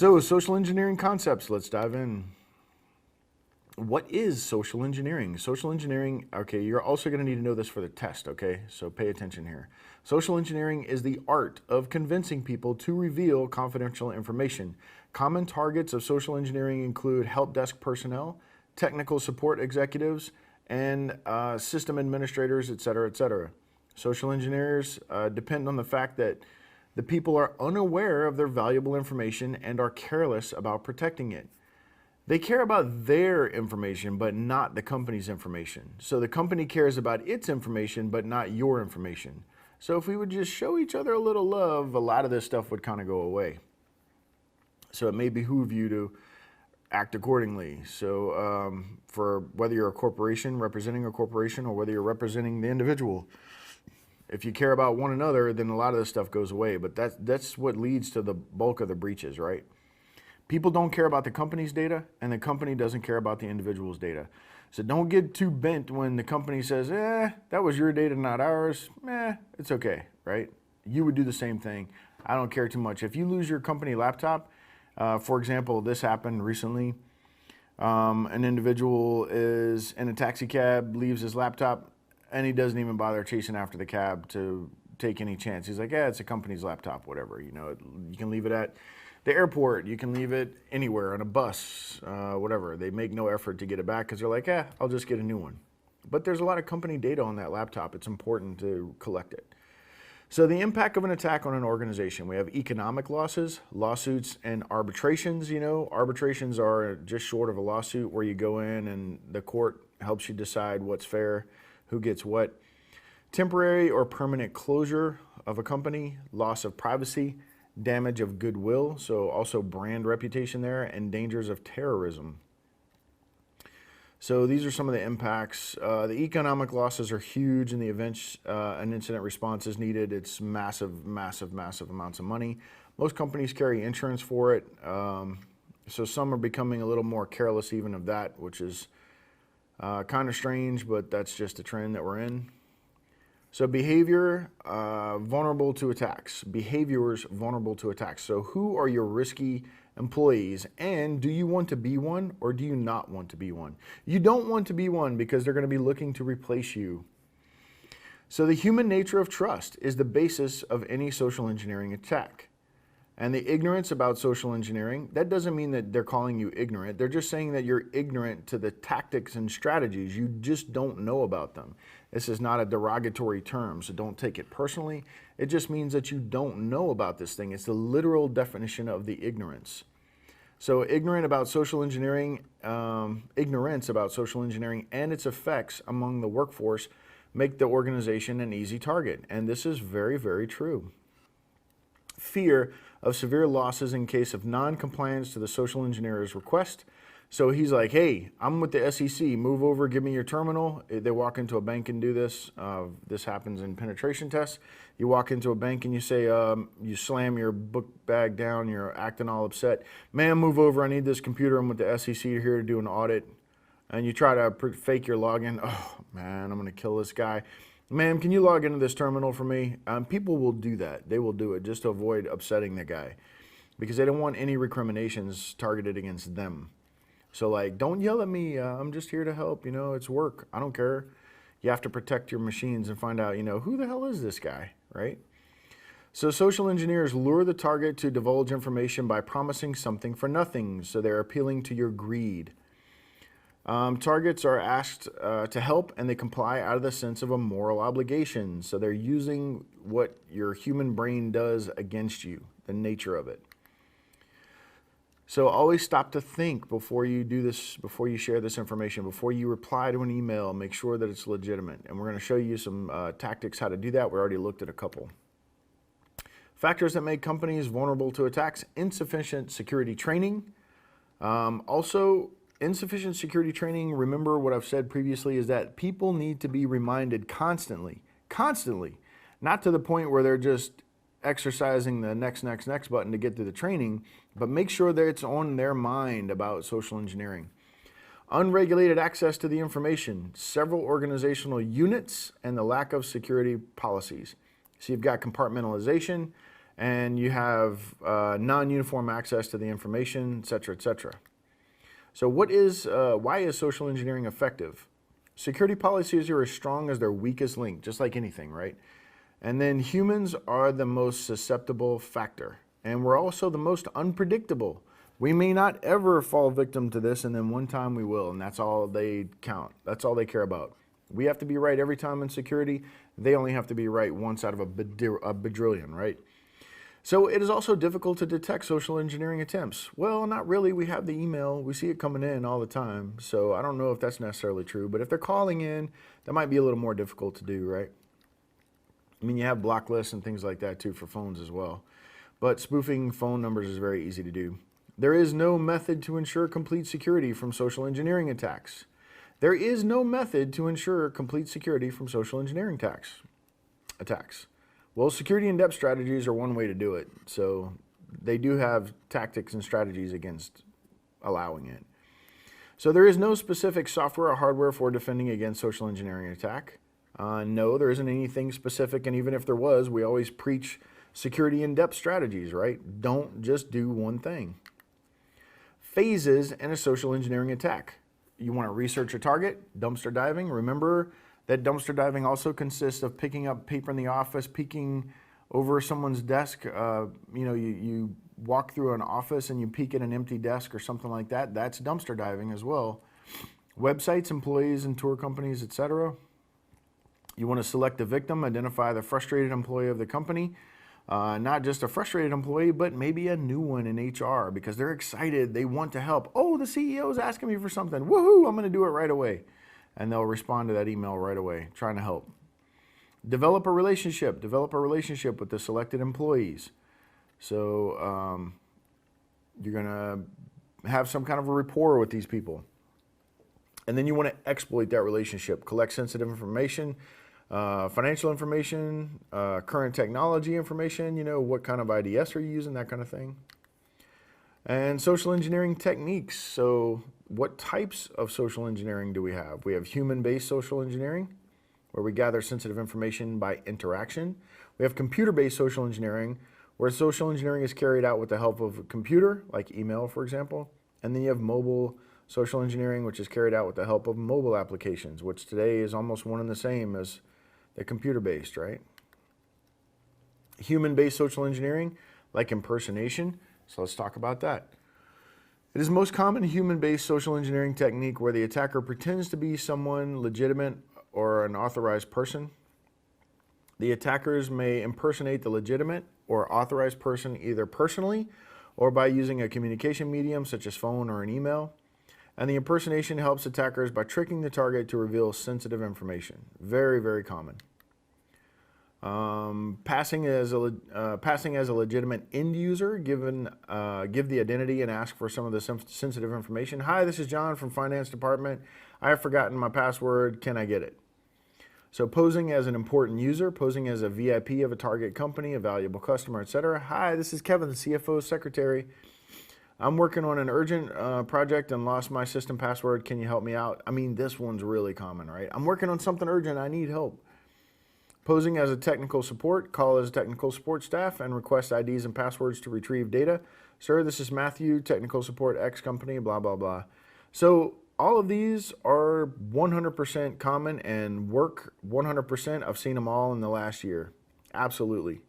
So, social engineering concepts, let's dive in. What is social engineering? Social engineering, okay, you're also going to need to know this for the test, okay? So pay attention here. Social engineering is the art of convincing people to reveal confidential information. Common targets of social engineering include help desk personnel, technical support executives, and system administrators, et cetera, et cetera. Social engineers depend on the fact that the people are unaware of their valuable information and are careless about protecting it. They care about their information, but not the company's information. So the company cares about its information, but not your information. So if we would just show each other a little love, a lot of this stuff would kind of go away. So it may behoove you to act accordingly. So for whether you're a corporation, representing a corporation, or whether you're representing the individual, if you care about one another, then a lot of this stuff goes away. But that's what leads to the bulk of the breaches, right? People don't care about the company's data, and the company doesn't care about the individual's data. So don't get too bent when the company says, that was your data, not ours. It's okay, right? You would do the same thing. I don't care too much. If you lose your company laptop, for example, this happened recently. An individual is in a taxi cab, leaves his laptop, and he doesn't even bother chasing after the cab to take any chance. He's like, it's a company's laptop, whatever. You know, you can leave it at the airport, you can leave it anywhere, on a bus, whatever. They make no effort to get it back because they're like, I'll just get a new one. But there's a lot of company data on that laptop. It's important to collect it. So the impact of an attack on an organization, we have economic losses, lawsuits, and arbitrations. You know, arbitrations are just short of a lawsuit where you go in and the court helps you decide what's fair, who gets what. Temporary or permanent closure of a company, loss of privacy, damage of goodwill, so also brand reputation there, and dangers of terrorism. So these are some of the impacts. The economic losses are huge in the event an incident response is needed. It's massive, massive, massive amounts of money. Most companies carry insurance for it. So some are becoming a little more careless even of that, which is kind of strange, but that's just a trend that we're in. So behavior vulnerable to attacks. Behaviors vulnerable to attacks. So who are your risky employees, and do you want to be one or do you not want to be one? You don't want to be one because they're going to be looking to replace you. So the human nature of trust is the basis of any social engineering attack. And the ignorance about social engineering, that doesn't mean that they're calling you ignorant. They're just saying that you're ignorant to the tactics and strategies. You just don't know about them. This is not a derogatory term, so don't take it personally. It just means that you don't know about this thing. It's the literal definition of the ignorance. So ignorance about social engineering and its effects among the workforce make the organization an easy target. And this is very, very true. Fear of severe losses in case of non-compliance to the social engineer's request. So he's like, hey, I'm with the SEC, move over, give me your terminal. They walk into a bank and do this. This happens in penetration tests. You walk into a bank and you say, you slam your book bag down, you're acting all upset. Ma'am, move over, I need this computer, I'm with the SEC here to do an audit. And you try to fake your login. Oh man, I'm gonna kill this guy. Ma'am, can you log into this terminal for me? People will do that. They will do it just to avoid upsetting the guy because they don't want any recriminations targeted against them. So like, don't yell at me. I'm just here to help. You know, it's work. I don't care. You have to protect your machines and find out, you know, who the hell is this guy, right? So social engineers lure the target to divulge information by promising something for nothing. So they're appealing to your greed. Targets are asked to help and they comply out of the sense of a moral obligation. So they're using what your human brain does against you, the nature of it. So always stop to think before you do this, before you share this information, before you reply to an email, make sure that it's legitimate. And we're going to show you some tactics how to do that. We already looked at a couple. Factors that make companies vulnerable to attacks: insufficient security training. Also, insufficient security training, remember what I've said previously, is that people need to be reminded constantly, not to the point where they're just exercising the next button to get through the training, but make sure that it's on their mind about social engineering. Unregulated access to the information, several organizational units, and the lack of security policies. So you've got compartmentalization and you have non-uniform access to the information, et cetera, et cetera. So why is social engineering effective? Security policies are as strong as their weakest link, just like anything, right? And then humans are the most susceptible factor, and we're also the most unpredictable. We may not ever fall victim to this, and then one time we will, and that's all they count. That's all they care about. We have to be right every time in security. They only have to be right once out of a badillion, right? So it is also difficult to detect social engineering attempts. Well, not really. We have the email. We see it coming in all the time. So I don't know if that's necessarily true, but if they're calling in, that might be a little more difficult to do, right? I mean, you have block lists and things like that too for phones as well. But spoofing phone numbers is very easy to do. There is no method to ensure complete security from social engineering attacks. There is no method to ensure complete security from social engineering attacks. Well, security in-depth strategies are one way to do it. So they do have tactics and strategies against allowing it. So there is no specific software or hardware for defending against social engineering attack. No, there isn't anything specific, and even if there was, we always preach security in-depth strategies, right? Don't just do one thing. Phases in a social engineering attack. You want to research a target, dumpster diving. Remember that dumpster diving also consists of picking up paper in the office, peeking over someone's desk. You walk through an office and you peek at an empty desk or something like that. That's dumpster diving as well. Websites, employees and tour companies, etc. You want to select the victim, identify the frustrated employee of the company. Not just a frustrated employee, but maybe a new one in HR because they're excited. They want to help. Oh, the CEO is asking me for something. Woohoo, I'm going to do it right away. And they'll respond to that email right away, trying to help. Develop a relationship with the selected employees. So you're going to have some kind of a rapport with these people. And then you want to exploit that relationship, collect sensitive information, financial information, current technology information, what kind of IDS are you using, that kind of thing. And social engineering techniques. So what types of social engineering do we have? We have human-based social engineering, where we gather sensitive information by interaction. We have computer-based social engineering, where social engineering is carried out with the help of a computer, like email, for example. And then you have mobile social engineering, which is carried out with the help of mobile applications, which today is almost one and the same as the computer-based, right? Human-based social engineering, like impersonation. So let's talk about that. It is the most common human-based social engineering technique where the attacker pretends to be someone legitimate or an authorized person. The attackers may impersonate the legitimate or authorized person either personally or by using a communication medium such as phone or an email. And the impersonation helps attackers by tricking the target to reveal sensitive information. Very, very common. Passing as a legitimate end user, give the identity and ask for some of the sensitive information. Hi, this is John from Finance Department. I have forgotten my password. Can I get it? So posing as an important user, posing as a VIP of a target company, a valuable customer, etc. Hi, this is Kevin, the CFO secretary. I'm working on an urgent project and lost my system password. Can you help me out? I mean, this one's really common, right? I'm working on something urgent. I need help. Posing as a technical support, call as technical support staff and request IDs and passwords to retrieve data. Sir, this is Matthew, technical support X company, blah, blah, blah. So all of these are 100% common and work 100%. I've seen them all in the last year. Absolutely.